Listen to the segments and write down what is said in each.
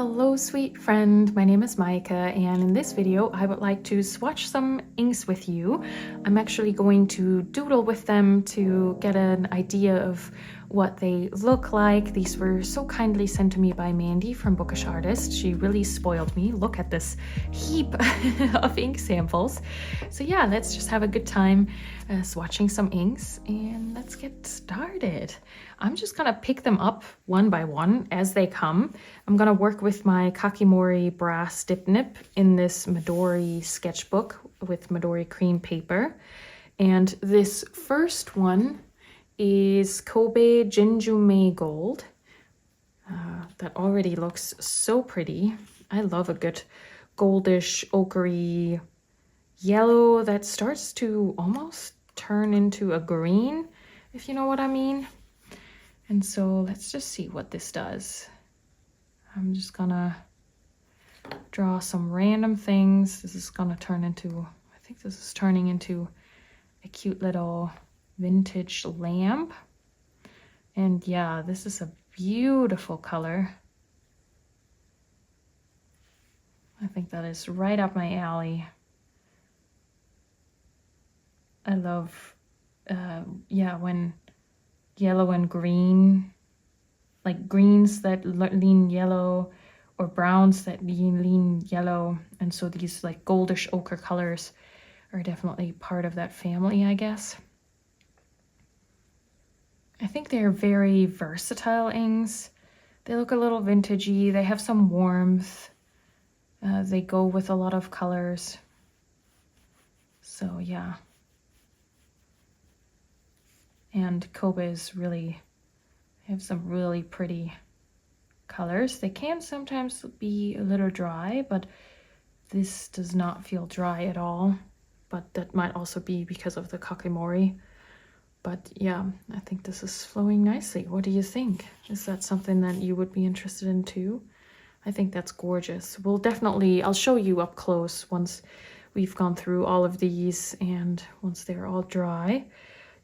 Hello, sweet friend. My name is Maike, and in this video, I would like to swatch some inks with you. I'm actually going to doodle with them to get an idea of what they look like. These were so kindly sent to me by Mandy from Bookish Artist. She really spoiled me. Look at this heap of ink samples. So yeah, let's just have a good time swatching some inks, and let's get started. I'm just gonna pick them up one by one as they come. I'm gonna work with my Kakimori brass dip nib in this Midori sketchbook with Midori cream paper. And this first one is Kobe Jin Jun Mei Gold. That already looks so pretty. I love a good goldish, ochre yellow that starts to almost turn into a green, if you know what I mean. And so let's just see what this does. I'm just gonna draw some random things. This is gonna turn into, I think this is turning into a cute little vintage lamp. And yeah, this is a beautiful color. I think that is right up my alley. I love, yeah, when yellow and green, like greens that lean yellow or browns that lean yellow. And so these like goldish ochre colors are definitely part of that family, I guess. I think they're very versatile inks. They look a little vintagey. They have some warmth. They go with a lot of colors. So yeah. And Kobe's really have some really pretty colors. They can sometimes be a little dry, but this does not feel dry at all. But that might also be because of the Kakimori. But yeah, I think this is flowing nicely. What do you think? Is that something that you would be interested in too? I think that's gorgeous. We'll definitely, I'll show you up close once we've gone through all of these and once they're all dry.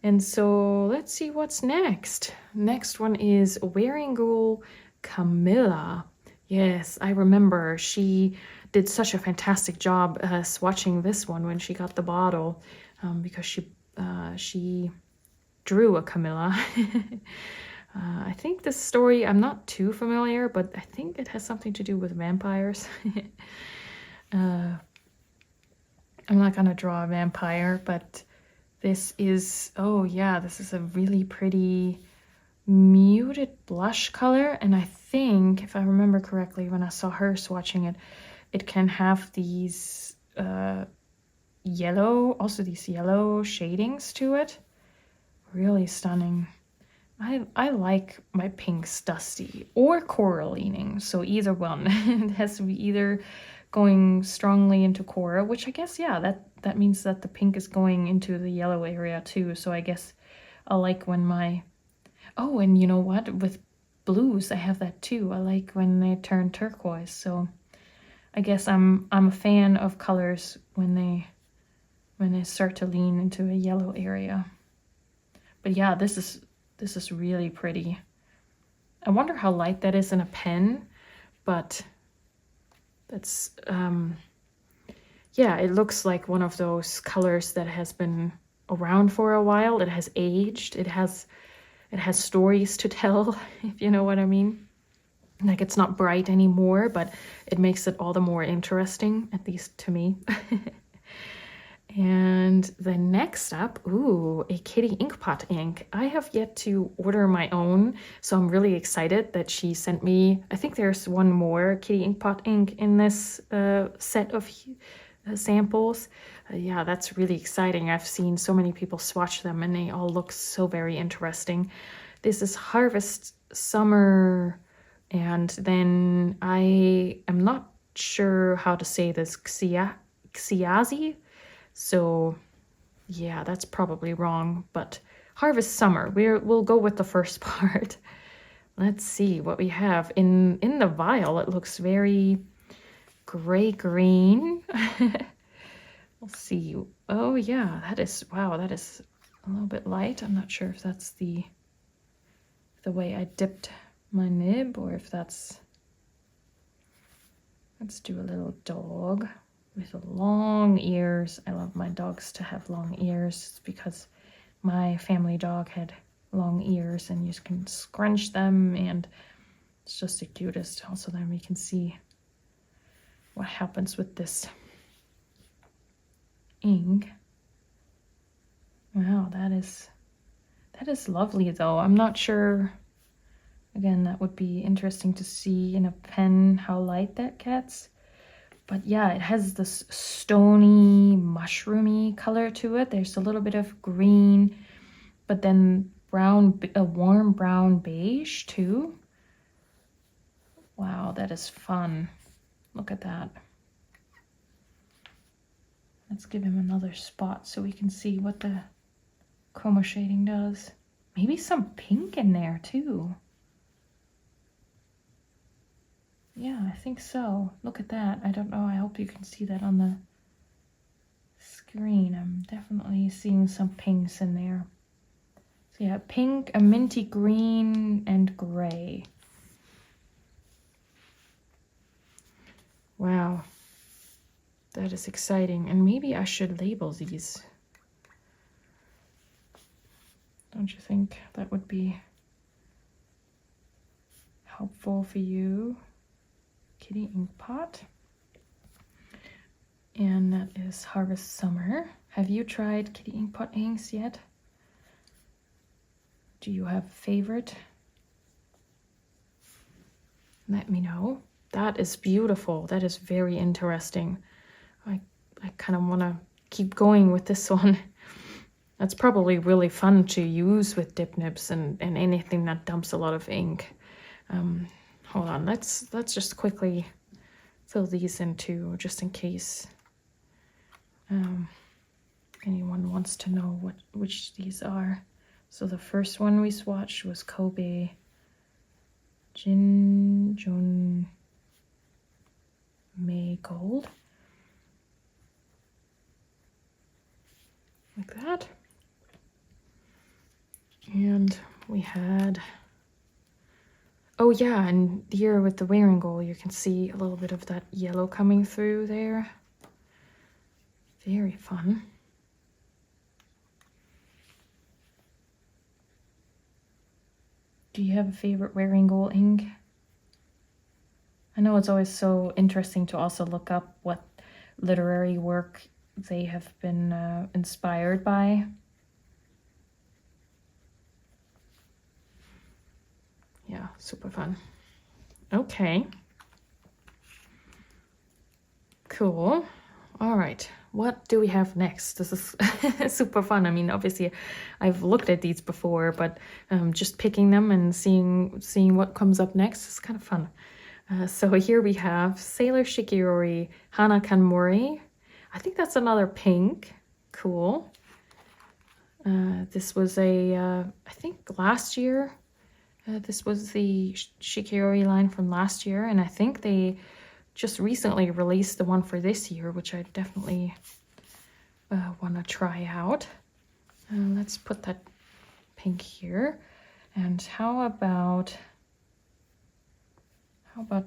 And so let's see what's next. Next one is Wearingeul Carmilla. Yes, I remember she did such a fantastic job swatching this one when she got the bottle because she drew a Carmilla. I think this story, I'm not too familiar, but I think it has something to do with vampires. I'm not gonna draw a vampire, but this is, oh yeah, this is a really pretty muted blush color. And I think, if I remember correctly, when I saw her swatching it, it can have these yellow, also these yellow shadings to it. Really stunning. I like my pinks dusty or coral leaning, so either one. It has to be either going strongly into coral, which I guess, yeah, that means that the pink is going into the yellow area too. So I guess I like when my, oh, and you know what, with blues I have that too. I like when they turn turquoise. So I guess I'm a fan of colors when they start to lean into a yellow area. But yeah, this is really pretty. I wonder how light that is in a pen, but that's, yeah, it looks like one of those colors that has been around for a while. It has aged. It has stories to tell, if you know what I mean. Like, it's not bright anymore, but it makes it all the more interesting, at least to me. And the next up, ooh, a kitty Inkpot ink. I have yet to order my own, so I'm really excited that she sent me, I think there's one more kitty Inkpot ink in this set of samples. Yeah, that's really exciting. I've seen so many people swatch them and they all look so very interesting. This is Harvest Summer, and then I am not sure how to say this, Xiazi. So yeah, that's probably wrong, but Harvest Summer, we'll go with the first part. Let's see what we have. In the vial, it looks very gray-green. We'll see. Oh yeah, that is, wow, that is a little bit light. I'm not sure if that's the way I dipped my nib or if that's Let's do a little dog with long ears. I love my dogs to have long ears because my family dog had long ears and you can scrunch them and it's just the cutest. Also then we can see what happens with this ink. Wow, that is lovely though. I'm not sure, again, that would be interesting to see in a pen how light that gets. But yeah, it has this stony, mushroomy color to it. There's a little bit of green, but then brown, a warm brown beige too. Wow, that is fun. Look at that. Let's give him another spot so we can see what the chroma shading does. Maybe some pink in there too. Yeah, I think so. Look at that. I don't know. I hope you can see that on the screen. I'm definitely seeing some pinks in there. So yeah, pink, a minty green, and gray. Wow. That is exciting. And maybe I should label these. Don't you think that would be helpful for you? Kitty Inkpot. And that is Harvest Summer. Have you tried Kitty Inkpot inks yet? Do you have a favorite? Let me know. That is beautiful. That is very interesting. I kind of want to keep going with this one. That's probably really fun to use with dip nibs and anything that dumps a lot of ink. Hold on, let's just quickly fill these in too, just in case anyone wants to know which these are. So the first one we swatched was Kobe Jin Jun Mei Gold. Like that. And we had, oh yeah, and here with the Wearingeul, you can see a little bit of that yellow coming through there. Very fun. Do you have a favorite Wearingeul ink? I know it's always so interesting to also look up what literary work they have been inspired by. Yeah, super fun. Okay. Cool. All right. What do we have next? This is super fun. I mean, obviously, I've looked at these before, but just picking them and seeing what comes up next is kind of fun. So here we have Sailor Shikiori Hanakanmuri. I think that's another pink. Cool. This was I think last year. This was the Shikiori line from last year, and I think they just recently released the one for this year, which I definitely want to try out. Let's put that pink here. And how about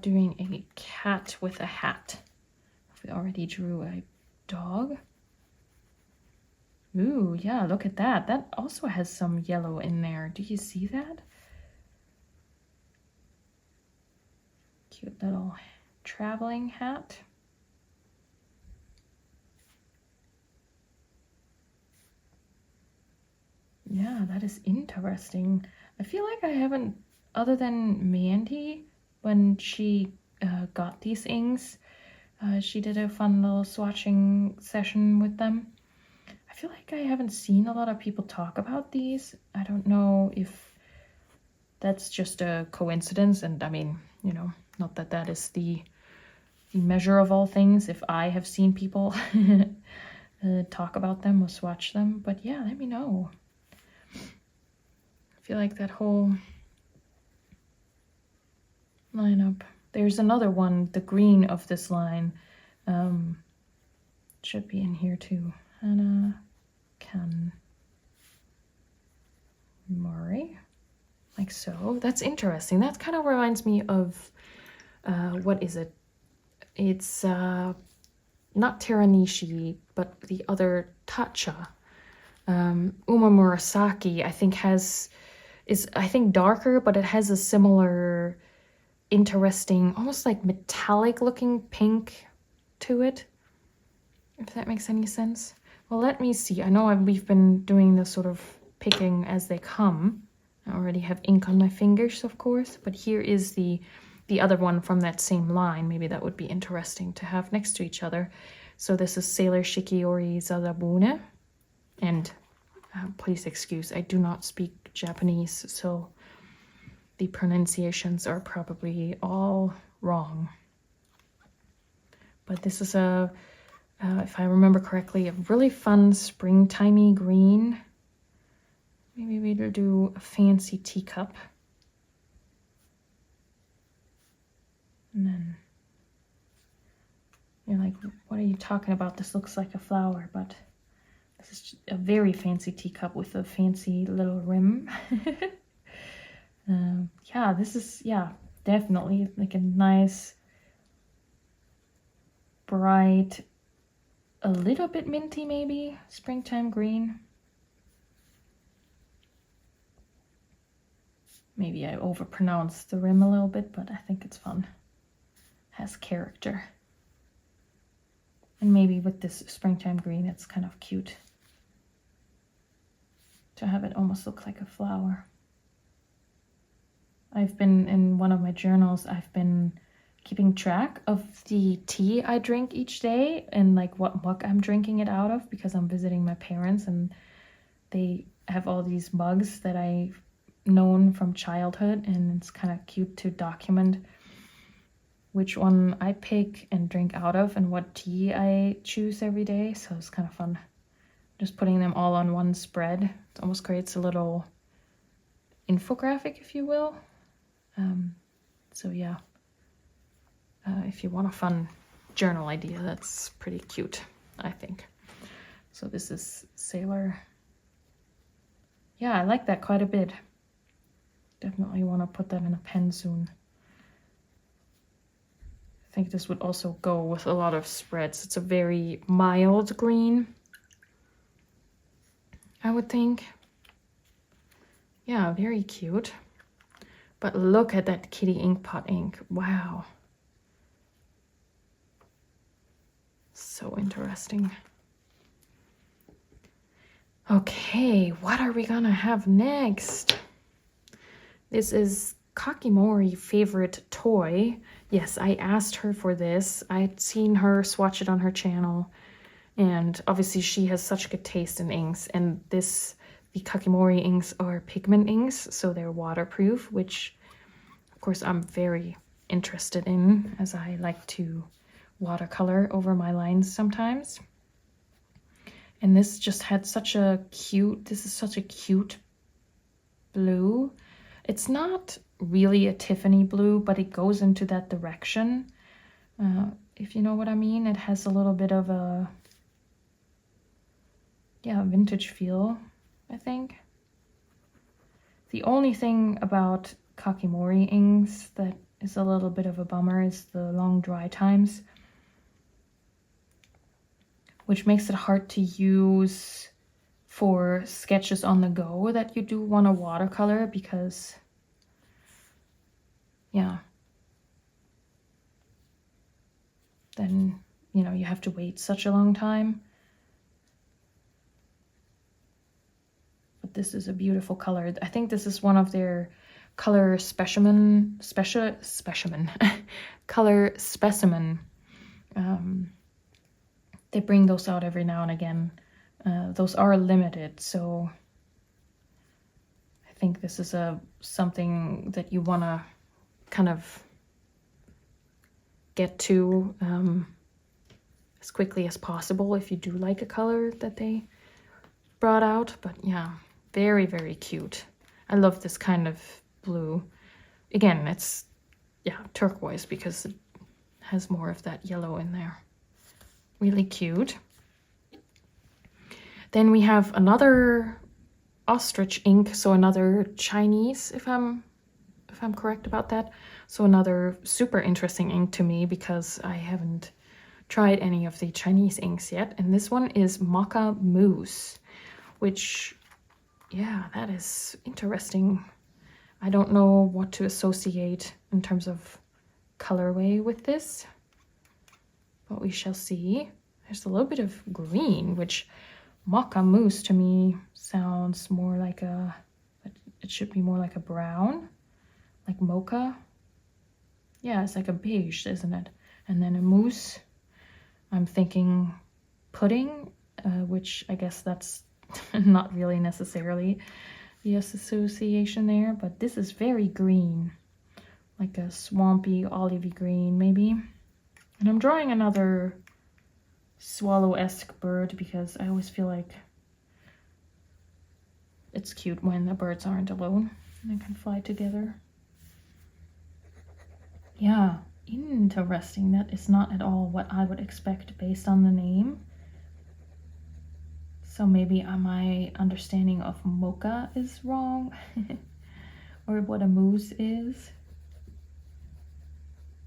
doing a cat with a hat? We already drew a dog. Ooh, yeah, look at that. That also has some yellow in there. Do you see that? Cute little traveling hat. Yeah, that is interesting. I feel like I haven't, other than Mandy, when she got these inks, she did a fun little swatching session with them. I feel like I haven't seen a lot of people talk about these. I don't know if that's just a coincidence, and I mean, you know, not that that is the measure of all things, if I have seen people talk about them or swatch them, but yeah, let me know. I feel like that whole lineup. There's another one, the green of this line, should be in here too. Hanakanmuri, like so. That's interesting. That kind of reminds me of what is it? It's not Teranishi, but the other Tacha. Umamurasaki, I think is darker, but it has a similar interesting, almost like metallic looking pink to it, if that makes any sense. Well, let me see. I know we've been doing this sort of picking as they come. I already have ink on my fingers, of course, but here is the other one from that same line. Maybe that would be interesting to have next to each other. So this is Sailor Shikiori Sasabune, and please excuse, I do not speak Japanese, so the pronunciations are probably all wrong. But this is if I remember correctly, a really fun springtimey green. Maybe we'll do a fancy teacup. And then you're like, what are you talking about? This looks like a flower, but this is a very fancy teacup with a fancy little rim. Yeah, this is, definitely like a nice, bright, a little bit minty maybe, springtime green. Maybe I overpronounced the rim a little bit, but I think it's fun. Has character. And maybe with this springtime green, it's kind of cute to have it almost look like a flower. I've been, in one of my journals, I've been keeping track of the tea I drink each day and like what mug I'm drinking it out of, because I'm visiting my parents and they have all these mugs that I've known from childhood, and it's kind of cute to document which one I pick and drink out of and what tea I choose every day. So it's kind of fun just putting them all on one spread. It almost creates a little infographic, if you will. So yeah, if you want a fun journal idea, that's pretty cute, I think. So this is Sailor. Yeah, I like that quite a bit. Definitely want to put that in a pen soon. I think this would also go with a lot of spreads. It's a very mild green, I would think. Yeah, very cute. But look at that kitty Inkpot ink. Wow. So interesting. Okay, what are we gonna have next? This is Kakimori favorite toy. Yes, I asked her for this. I'd seen her swatch it on her channel, and obviously she has such good taste in inks, and the Kakimori inks are pigment inks, so they're waterproof, which of course I'm very interested in, as I like to watercolor over my lines sometimes. And this just had such a cute, this is such a cute blue. It's not really a Tiffany blue, but it goes into that direction, if you know what I mean. It has a little bit of a, vintage feel, I think. The only thing about Kakimori inks that is a little bit of a bummer is the long dry times, which makes it hard to use for sketches on the go that you do want to watercolor, because then you have to wait such a long time. But this is a beautiful color. I think this is one of their color specimen color specimen. They bring those out every now and again. Those are limited, so I think this is something that you want to kind of get to as quickly as possible if you do like a color that they brought out. But yeah, very, very cute. I love this kind of blue. Again, it's turquoise because it has more of that yellow in there. Really cute. Then we have another Ostrich ink, so another Chinese, if I'm if I'm correct about that. So another super interesting ink to me because I haven't tried any of the Chinese inks yet. And this one is Mocha Mousse, which, yeah, that is interesting. I don't know what to associate in terms of colorway with this, but we shall see. There's a little bit of green, which Mocha Mousse to me sounds more like a, it should be more like a brown, like mocha. Yeah, it's like a beige, isn't it? And then a mousse, I'm thinking pudding, which I guess that's not really necessarily the association there, but this is very green, like a swampy, olivey green maybe. And I'm drawing another swallow-esque bird because I always feel like it's cute when the birds aren't alone and they can fly together. Yeah, interesting. That is not at all what I would expect based on the name. So maybe my understanding of mocha is wrong, or what a mousse is.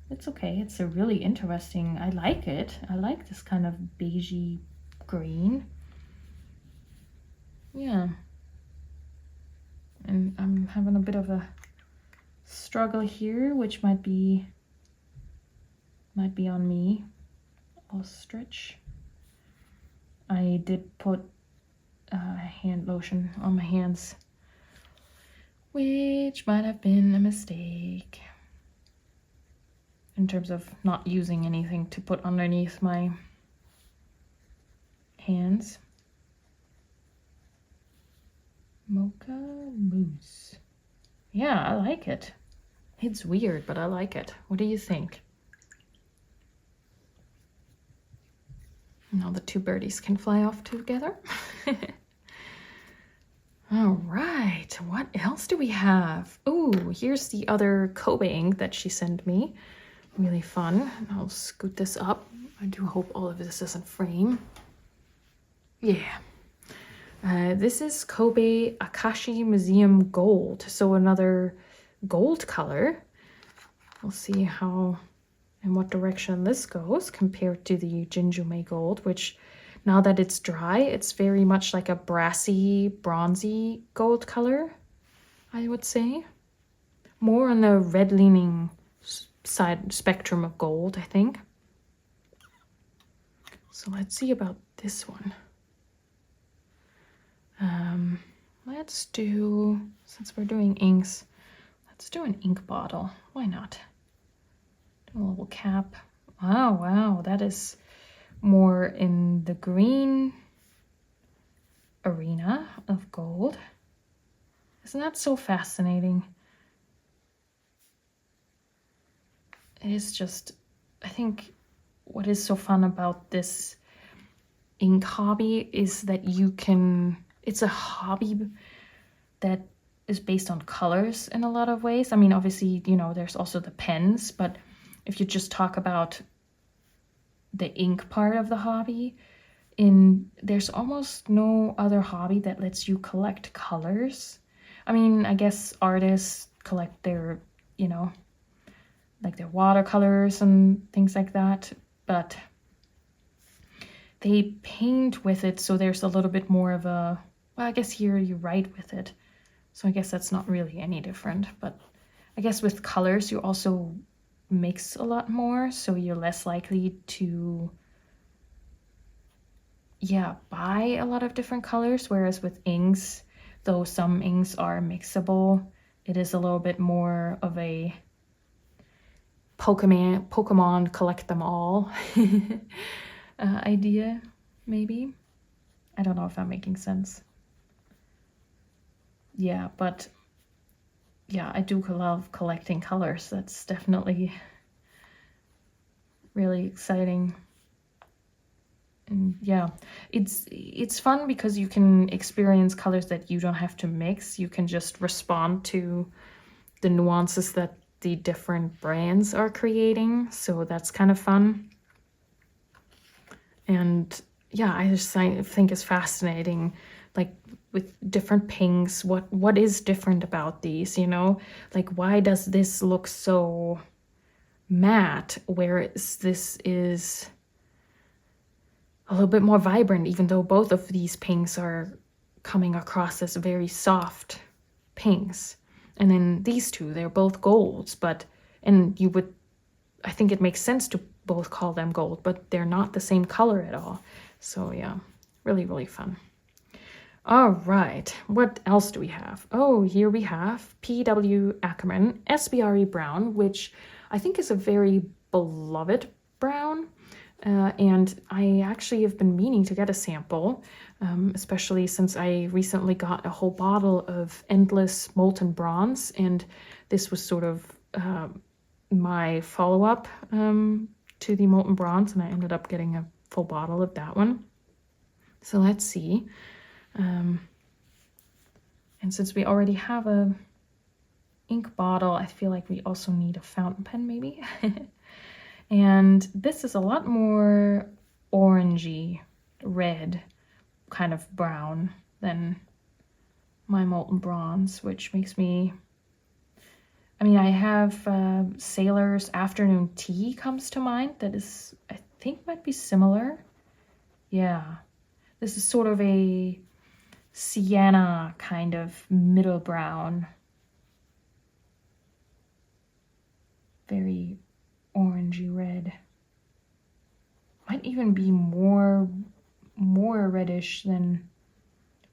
It's okay. It's a really interesting, I like it. I like this kind of beigey green. Yeah. And I'm having a bit of a struggle here, which might be on me. Ostrich. I did put hand lotion on my hands, which might have been a mistake in terms of not using anything to put underneath my hands. Mocha Mousse. Yeah, I like it. It's weird, but I like it. What do you think? Now the two birdies can fly off together. All right, what else do we have? Oh, here's the other Kobe ink that she sent me. Really fun. I'll scoot this up. I do hope all of this is in frame. Yeah. This is Kobe Akashi Museum Gold. So another gold color. We'll see how in what direction this goes compared to the Jin Jun Mei Gold, which now that it's dry, it's very much like a brassy, bronzy gold color, I would say. More on the red-leaning side spectrum of gold, I think. So let's see about this one. Let's do, since we're doing inks, let's do an ink bottle. Why not? Do a little cap. Oh, wow, that is more in the green arena of gold. Isn't that so fascinating? It is just, I think what is so fun about this ink hobby is that you can, it's a hobby that is based on colors in a lot of ways. I mean, obviously, you know, there's also the pens, but if you just talk about the ink part of the hobby, there's almost no other hobby that lets you collect colors. I mean, I guess artists collect their, you know, like their watercolors and things like that, but they paint with it, so there's a little bit more of a, well, I guess here you write with it, so I guess that's not really any different. But I guess with colors you also mix a lot more, so you're less likely to, yeah, buy a lot of different colors, whereas with inks, though some inks are mixable, it is a little bit more of a Pokemon collect them all idea, maybe. I don't know if I'm making sense. Yeah, but yeah, I do love collecting colors. That's definitely really exciting. And yeah, it's fun because you can experience colors that you don't have to mix. You can just respond to the nuances that the different brands are creating, so that's kind of fun. And yeah, I think it's fascinating, like with different pinks. What is different about these, you know? Like, why does this look so matte, whereas this is a little bit more vibrant, even though both of these pinks are coming across as very soft pinks. And then these two, they're both golds, but, and you would, I think it makes sense to both call them gold, but they're not the same color at all. So yeah, really, really fun. All right, what else do we have? Oh, here we have PW Akkerman SBRE Brown, which I think is a very beloved brown. And I actually have been meaning to get a sample, especially since I recently got a whole bottle of Endless Molten Bronze, and this was sort of my follow-up to the Molten Bronze, and I ended up getting a full bottle of that one. So let's see. And since we already have a ink bottle, I feel like we also need a fountain pen maybe. And this is a lot more orangey red kind of brown than my Molten Bronze, which makes me, I mean, I have Sailor's Afternoon Tea comes to mind. That is, I think, might be similar. Yeah, this is sort of a sienna kind of middle brown. Very orangey red. Might even be more reddish than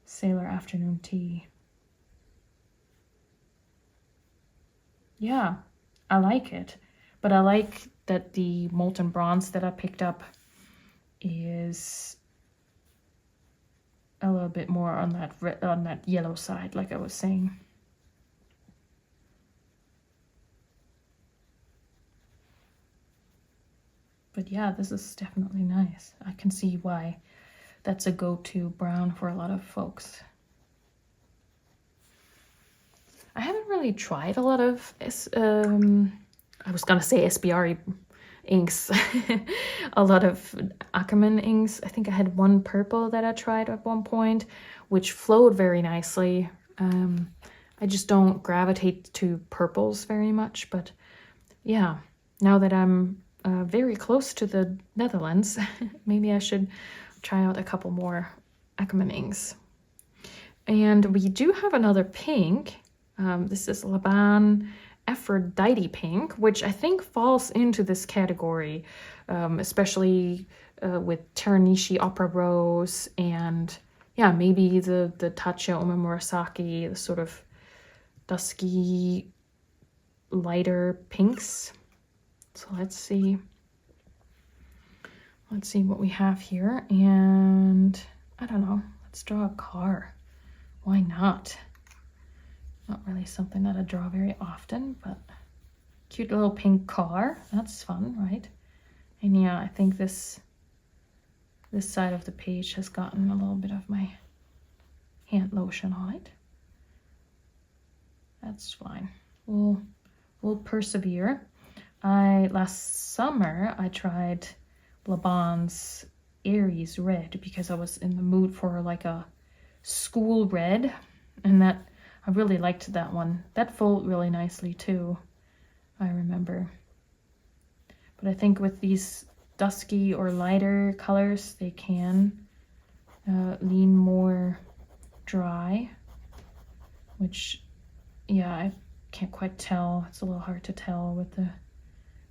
Sailor Afternoon Tea. Yeah, I like it. But I like that the Molten Bronze that I picked up is a little bit more on that yellow side, like I was saying. But yeah, this is definitely nice. I can see why that's a go-to brown for a lot of folks. I haven't really tried a lot of, I was gonna say SBRE inks, a lot of Akkerman inks. I think I had one purple that I tried at one point, which flowed very nicely. I just don't gravitate to purples very much, but yeah, now that I'm very close to the Netherlands, maybe I should try out a couple more Akkerman inks. And we do have another pink. This is Laban Aphrodite pink, which I think falls into this category, especially with Teranishi Opera Rose and yeah, maybe the Tatcha Ome Murasaki, the sort of dusky, lighter pinks. So let's see what we have here. And I don't know, let's draw a car. Why not? Not really something that I draw very often, but cute little pink car. That's fun, right? And yeah, I think this side of the page has gotten a little bit of my hand lotion on it. That's fine. We'll persevere. Last summer I tried Laban's Aries red because I was in the mood for like a school red, and that I really liked that one. That flowed really nicely too, I remember. But I think with these dusky or lighter colors, they can lean more dry, which, yeah, I can't quite tell. It's a little hard to tell with the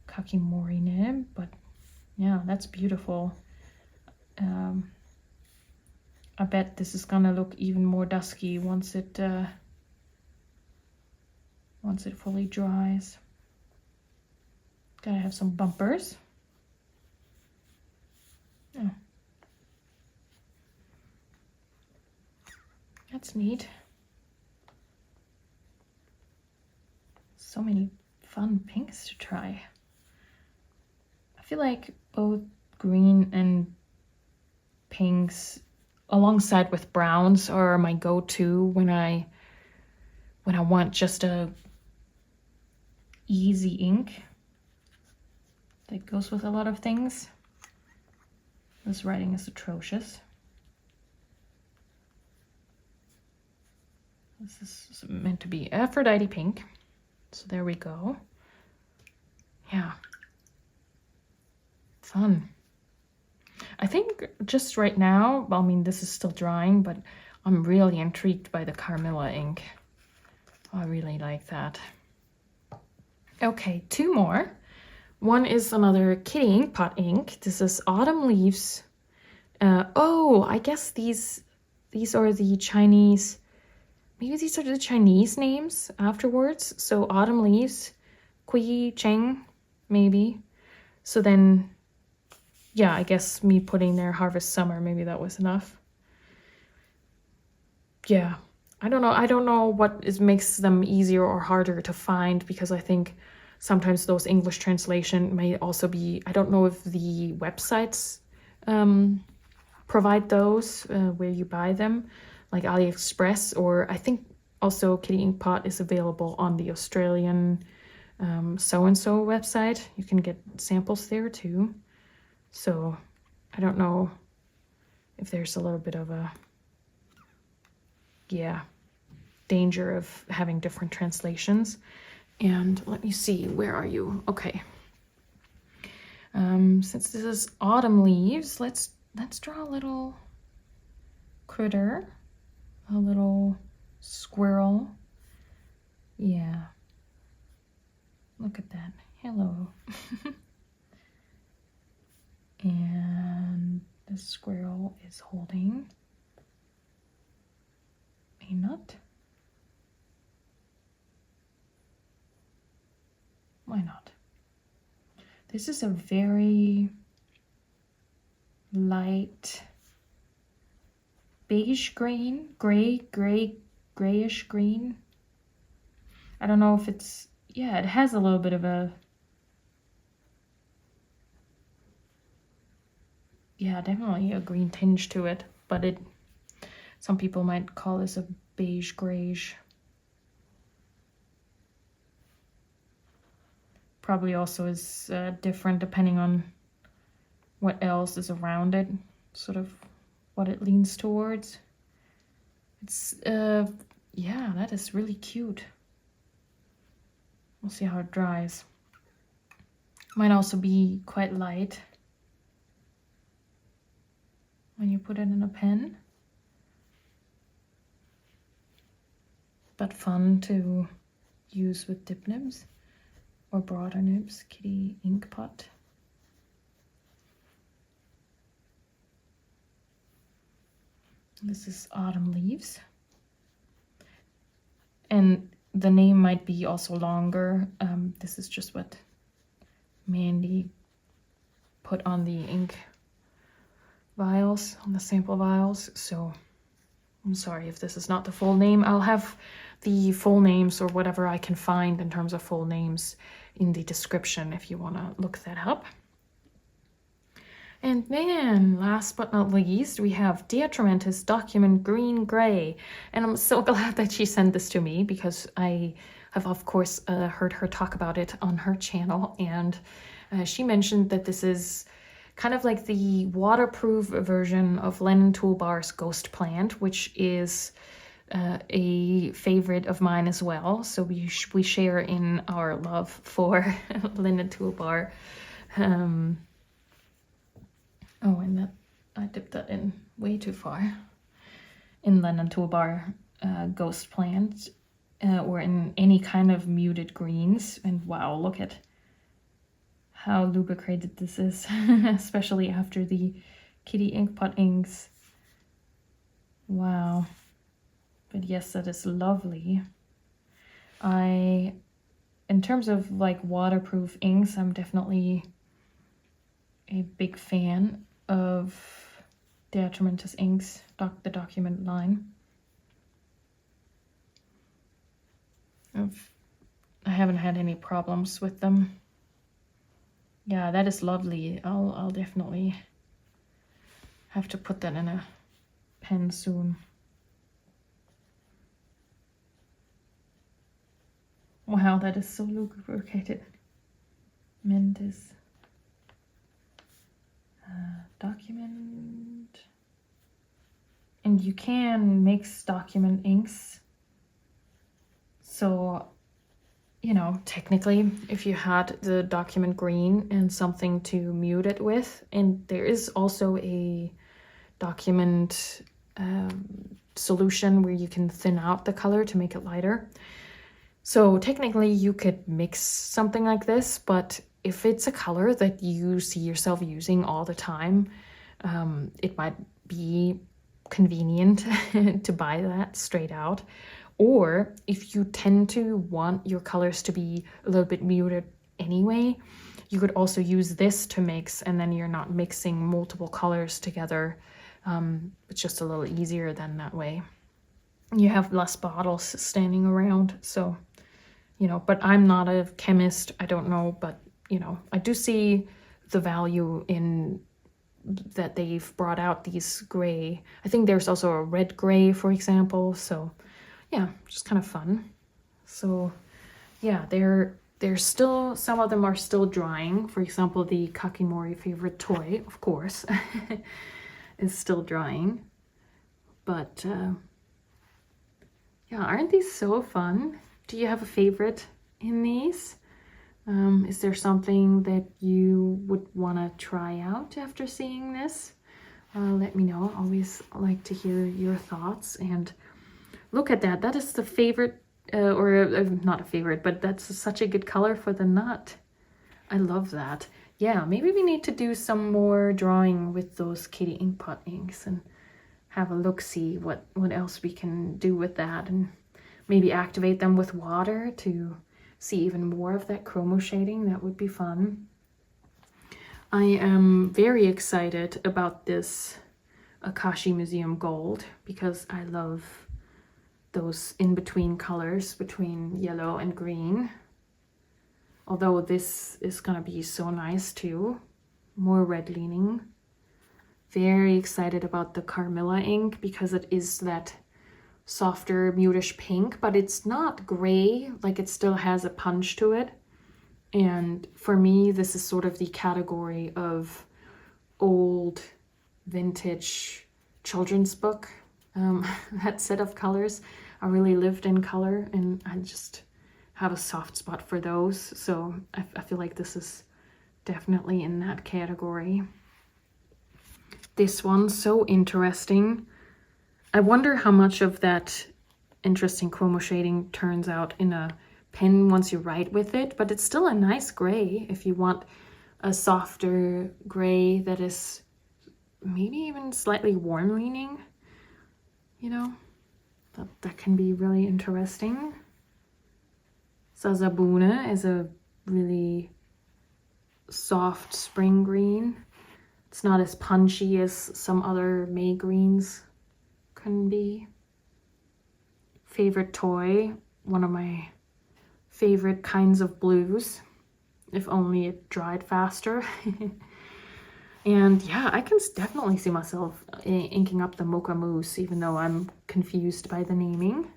Kakimori nib, but yeah, that's beautiful. I bet this is gonna look even more dusky once it fully dries. Gotta have some bumpers. Oh. That's neat. So many fun pinks to try. I feel like both green and pinks alongside with browns are my go-to when I want just a easy ink that goes with a lot of things. This writing is atrocious. This is meant to be Aphrodite pink. So there we go. Yeah. Fun. I think just right now, I mean, this is still drying, but I'm really intrigued by the Carmilla ink. I really like that. Okay, 2 more. One is another Kitty Inkpot ink. This is Autumn Leaves. Oh, I guess these are the Chinese, maybe these are the Chinese names afterwards. So Autumn Leaves, Kui Cheng, maybe. So then, yeah, I guess me putting there Harvest Summer, maybe that was enough. Yeah, I don't know what makes them easier or harder to find, because I think sometimes those English translation may also be, I don't know if the websites provide those where you buy them, like AliExpress, or I think also Kitty Inkpot is available on the Australian so-and-so website. You can get samples there too. So I don't know if there's a little bit of a, yeah, danger of having different translations. And let me see, where are you? Okay. Since this is Autumn Leaves, let's draw a little critter, a little squirrel. Yeah. Look at that. Hello. And the squirrel is holding a nut. Why not? This is a very light beige green, grayish green. I don't know if it's, yeah, it has a little bit of a, yeah, definitely a green tinge to it, but some people might call this a beige grayish. Probably also is different depending on what else is around it, sort of what it leans towards. It's, yeah, that is really cute. We'll see how it dries. Might also be quite light when you put it in a pen, but fun to use with dip nibs or broader nibs. Kitty Inkpot. This is Autumn Leaves. And the name might be also longer. This is just what Mandy put on the ink vials, on the sample vials. So I'm sorry if this is not the full name. I'll have the full names or whatever I can find in terms of full names in the description if you want to look that up. And then, last but not least, we have the Atramentis Document Green Gray. And I'm so glad that she sent this to me, because I have, of course, heard her talk about it on her channel. And she mentioned that this is kind of like the waterproof version of Lennon Toolbar's Ghost Plant, which is a favorite of mine as well. So we share in our love for Lennon Toolbar. Oh, and that I dipped that in way too far. In Lennon Toolbar Ghost Plant, or in any kind of muted greens. And wow, look at how lubricated this is, especially after the Kitty Inkpot inks. Wow. But yes, that is lovely. In terms of like waterproof inks, I'm definitely a big fan of the Atramentis inks, the document line. I haven't had any problems with them. Yeah, that is lovely. I'll definitely have to put that in a pen soon. Wow, that is so lubricated. Mentis. Document. And you can mix document inks So, you know, technically, if you had the document green and something to mute it with, and there is also a document solution where you can thin out the color to make it lighter. So technically you could mix something like this, but if it's a color that you see yourself using all the time, it might be convenient to buy that straight out. Or if you tend to want your colors to be a little bit muted anyway, you could also use this to mix, and then you're not mixing multiple colors together. It's just a little easier than that way. You have less bottles standing around, so, you know, but I'm not a chemist, I don't know, but, you know, I do see the value in that they've brought out these gray. I think there's also a red gray, for example, so yeah, just kind of fun. So yeah, there's still, some of them are still drying. For example, the Kakimori favorite toy, of course, is still drying. But yeah, aren't these so fun? Do you have a favorite in these? Is there something that you would want to try out after seeing this? Let me know. Always like to hear your thoughts. And look at that. That is the favorite, not a favorite, but that's such a good color for the nut. I love that. Yeah, maybe we need to do some more drawing with those Kitty Inkpot inks and have a look-see what else we can do with that, and maybe activate them with water to see even more of that chromo shading. That would be fun. I am very excited about this Akashi Museum Gold because I love those in-between colors between yellow and green. Although this is gonna be so nice too, more red leaning. Very excited about the Carmilla ink because it is that softer mutish pink, but it's not gray, like it still has a punch to it. And for me, this is sort of the category of old vintage children's book. That set of colors are really lived in color, and I just have a soft spot for those. So I feel like this is definitely in that category. This one's so interesting. I wonder how much of that interesting chromo shading turns out in a pen once you write with it, but it's still a nice gray if you want a softer gray that is maybe even slightly warm leaning, you know, that can be really interesting. Sasabune is a really soft spring green. It's not as punchy as some other May greens can be. Favorite toy, one of my favorite kinds of blues, if only it dried faster. And yeah, I can definitely see myself inking up the Mocha Mousse, even though I'm confused by the naming.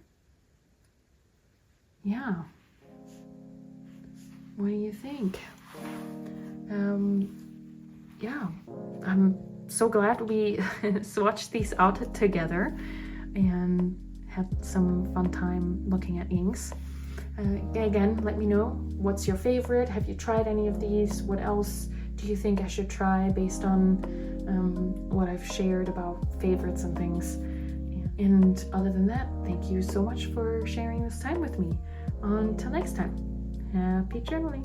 Yeah. What do you think? Yeah, I'm so glad we swatched these out together and had some fun time looking at inks. Again, let me know, what's your favorite? Have you tried any of these? What else do you think I should try based on what I've shared about favorites and things? And other than that, thank you so much for sharing this time with me. Until next time, happy journaling.